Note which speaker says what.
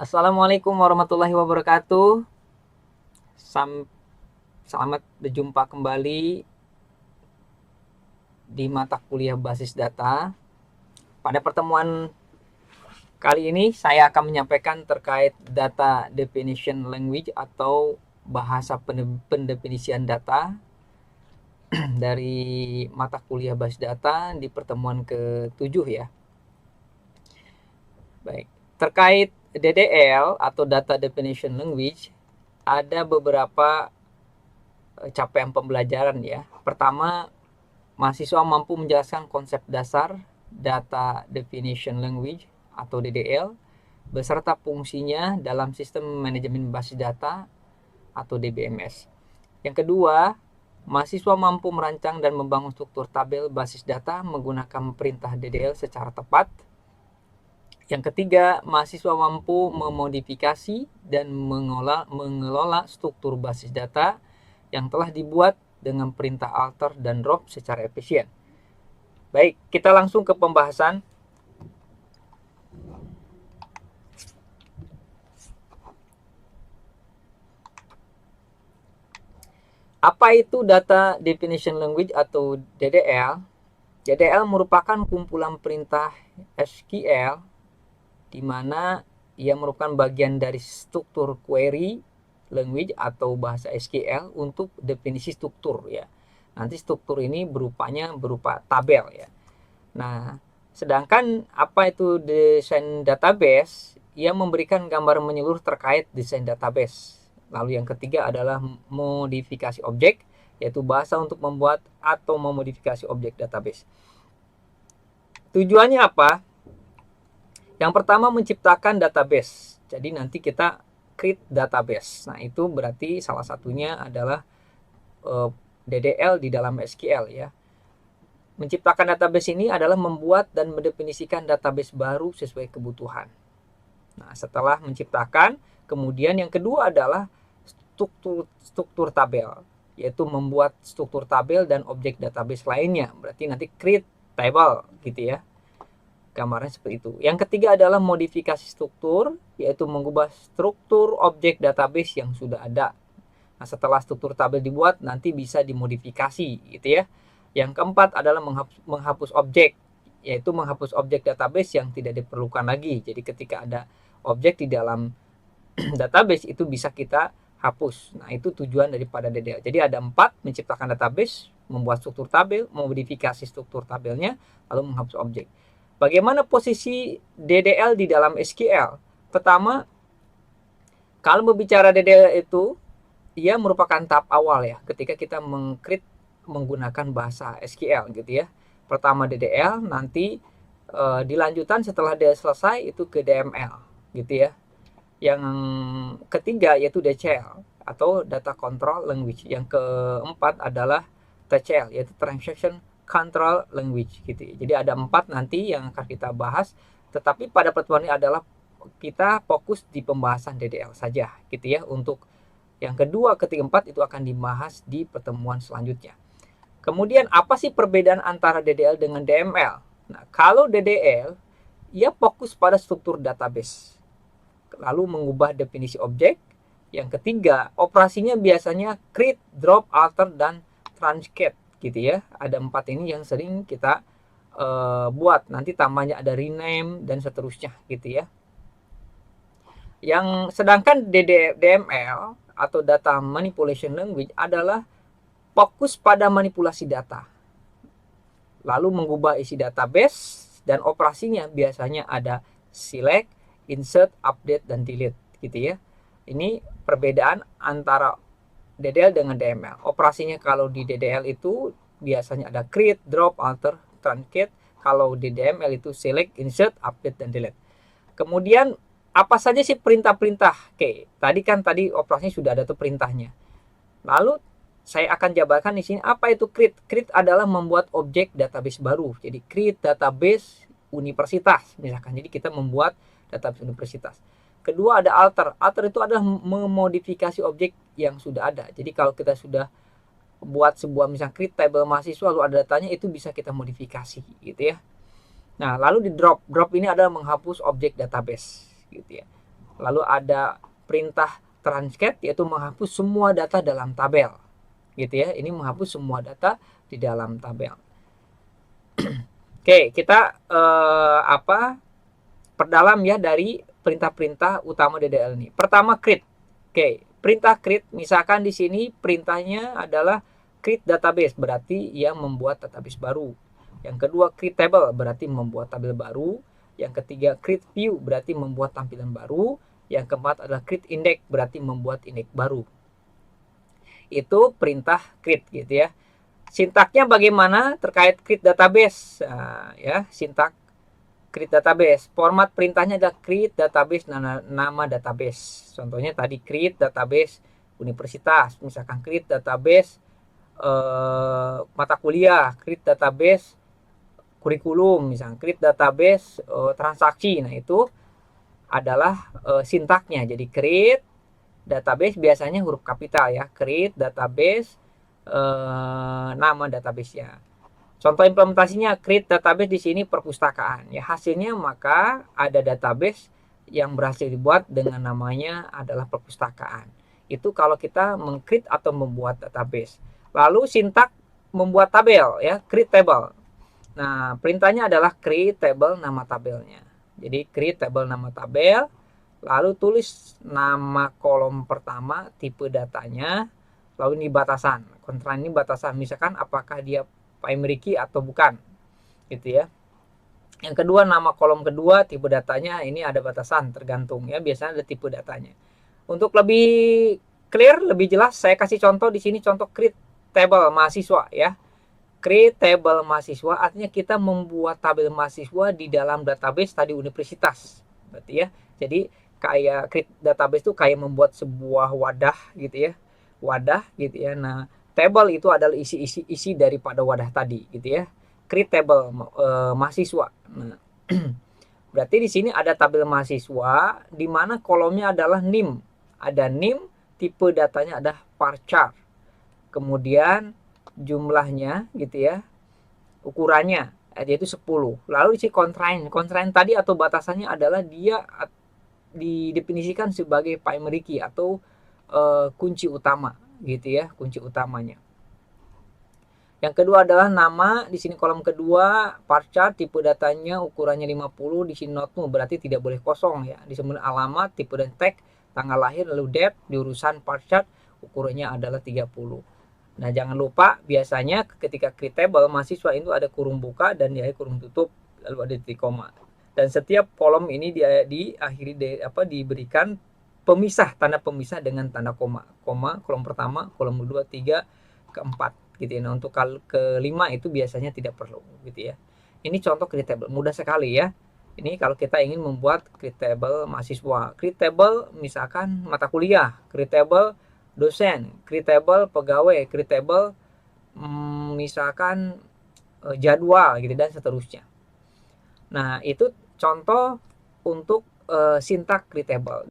Speaker 1: Assalamualaikum warahmatullahi wabarakatuh. Selamat berjumpa kembali di mata kuliah basis data. Pada pertemuan kali ini saya akan menyampaikan terkait data definition language atau bahasa pendefinisian data dari mata kuliah basis data di pertemuan ke-7 ya. Baik, terkait DDL atau data definition language ada beberapa capaian pembelajaran ya. Pertama, mahasiswa mampu menjelaskan konsep dasar Data Definition Language atau DDL beserta fungsinya dalam sistem manajemen basis data atau DBMS. Yang kedua, mahasiswa mampu merancang dan membangun struktur tabel basis data menggunakan perintah DDL secara tepat. Yang ketiga, mahasiswa mampu memodifikasi dan mengelola struktur basis data yang telah dibuat dengan perintah alter dan drop secara efisien. Baik, kita langsung ke pembahasan. Apa itu Data Definition Language atau DDL? DDL merupakan kumpulan perintah SQL di mana ia merupakan bagian dari struktur query language atau bahasa SQL untuk definisi struktur ya. Nanti struktur ini berupa tabel ya. Nah, sedangkan apa itu desain database? Ia memberikan gambaran menyeluruh terkait desain database. Lalu yang ketiga adalah modifikasi objek, yaitu bahasa untuk membuat atau memodifikasi objek database. Tujuannya apa? Yang pertama menciptakan database. Jadi nanti kita create database. Nah, itu berarti salah satunya adalah DDL di dalam SQL ya. Menciptakan database ini adalah membuat dan mendefinisikan database baru sesuai kebutuhan. Nah, setelah menciptakan, kemudian yang kedua adalah struktur tabel, yaitu membuat struktur tabel dan objek database lainnya. Berarti nanti create table gitu ya. Gambarnya seperti itu. Yang ketiga adalah modifikasi struktur, yaitu mengubah struktur objek database yang sudah ada. Nah, setelah struktur tabel dibuat, nanti bisa dimodifikasi gitu ya. Yang keempat adalah menghapus objek, yaitu menghapus objek database yang tidak diperlukan lagi. Jadi ketika ada objek di dalam database itu bisa kita hapus. Nah, itu tujuan daripada DDL. Jadi ada 4, menciptakan database, membuat struktur tabel, memodifikasi struktur tabelnya, lalu menghapus objek. Bagaimana posisi DDL di dalam SQL? Pertama, kalau berbicara DDL itu, ia merupakan tahap awal ya, ketika kita mengcreate menggunakan bahasa SQL gitu ya. Pertama DDL, nanti dilanjutan setelah dia selesai itu ke DML gitu ya. Yang ketiga yaitu DCL atau Data Control Language. Yang keempat adalah TCL yaitu Transaction Control Language gitu ya. Jadi ada 4 nanti yang akan kita bahas. Tetapi pada pertemuan ini adalah kita fokus di pembahasan DDL saja gitu ya. Untuk yang kedua, ketiga, empat itu akan dibahas di pertemuan selanjutnya. Kemudian apa sih perbedaan antara DDL dengan DML? Nah, kalau DDL, ia fokus pada struktur database. Lalu mengubah definisi objek. Yang ketiga, operasinya biasanya create, drop, alter, dan transcat gitu ya. Ada 4 ini yang sering kita buat. Nanti tambahnya ada rename dan seterusnya gitu ya. Yang sedangkan DML atau Data Manipulation Language adalah fokus pada manipulasi data. Lalu mengubah isi database dan operasinya biasanya ada select, insert, update, dan delete gitu ya. Ini perbedaan antara DDL dengan DML. Operasinya kalau di DDL itu biasanya ada create, drop, alter, truncate. Kalau di DML itu select, insert, update, dan delete. Kemudian apa saja sih perintah-perintah? Oke, tadi operasinya sudah ada tuh perintahnya. Lalu saya akan jabarkan di sini apa itu create. Create adalah membuat objek database baru. Jadi create database universitas misalkan. Jadi kita membuat database universitas. Kedua ada alter. Alter itu adalah memodifikasi objek yang sudah ada. Jadi kalau kita sudah buat sebuah misalnya create table mahasiswa lalu ada datanya, itu bisa kita modifikasi gitu ya. Nah, lalu di drop. Drop ini adalah menghapus objek database gitu ya. Lalu ada perintah transcat, yaitu menghapus semua data dalam tabel. Gitu ya. Ini menghapus semua data di dalam tabel. Oke, kita perdalam ya dari perintah-perintah utama DDL ini. Pertama, create. Oke, perintah create, misalkan di sini perintahnya adalah create database, berarti yang membuat database baru. Yang kedua, create table, berarti membuat tabel baru. Yang ketiga, create view, berarti membuat tampilan baru. Yang keempat adalah create index, berarti membuat indeks baru. Itu perintah create gitu ya. Sintaknya bagaimana terkait create database? Nah, ya, sintak create database. Format perintahnya adalah create database nama database. Contohnya tadi create database universitas, misalkan create database mata kuliah, create database kurikulum, misalkan create database transaksi. Nah, itu adalah sintaknya. Jadi create database biasanya huruf kapital ya. Create database nama database-nya. Contoh implementasinya, create database di sini perpustakaan. Ya, hasilnya maka ada database yang berhasil dibuat dengan namanya adalah perpustakaan. Itu kalau kita meng-create atau membuat database. Lalu sintak membuat tabel ya, create table. Nah, perintahnya adalah create table nama tabelnya. Jadi create table nama tabel, lalu tulis nama kolom pertama, tipe datanya, lalu ini batasan. Constraint ini batasan, misalkan apakah dia primary key atau bukan, gitu ya. Yang kedua, nama kolom kedua, tipe datanya, ini ada batasan, tergantung ya, biasanya ada tipe datanya. Untuk lebih clear, lebih jelas, saya kasih contoh di sini, contoh create table mahasiswa ya. Create table mahasiswa artinya kita membuat tabel mahasiswa di dalam database tadi universitas, berarti ya. Jadi kayak create database itu kayak membuat sebuah wadah gitu ya, wadah gitu ya. Nah, table itu adalah isi daripada wadah tadi gitu ya. Create table mahasiswa. Nah, berarti di sini ada tabel mahasiswa di mana kolomnya adalah NIM. Ada NIM, tipe datanya ada varchar. Kemudian jumlahnya gitu ya. Ukurannya yaitu 10. Lalu isi constraint. Constraint tadi atau batasannya adalah dia didefinisikan sebagai primary key atau kunci utama gitu ya, kunci utamanya. Yang kedua adalah nama, di sini kolom kedua varchar, tipe datanya ukurannya 50, di sini notemu berarti tidak boleh kosong ya. Di sini alamat, tipe dan tag, tanggal lahir, lalu date, di urusan varchar ukurannya adalah 30. Nah, jangan lupa biasanya ketika create table mahasiswa itu ada kurung buka dan di akhir kurung tutup, lalu ada titik koma. Dan setiap kolom ini diakhiri diberikan pemisah, tanda pemisah dengan tanda koma. Koma kolom pertama, kolom kedua, 3, keempat gitu ya. Nah, untuk kelima itu biasanya tidak perlu gitu ya. Ini contoh create table, mudah sekali ya. Ini kalau kita ingin membuat create table mahasiswa. Create table misalkan mata kuliah, create table dosen, create table pegawai, create table misalkan jadwal gitu dan seterusnya. Nah, itu contoh untuk sintak create table.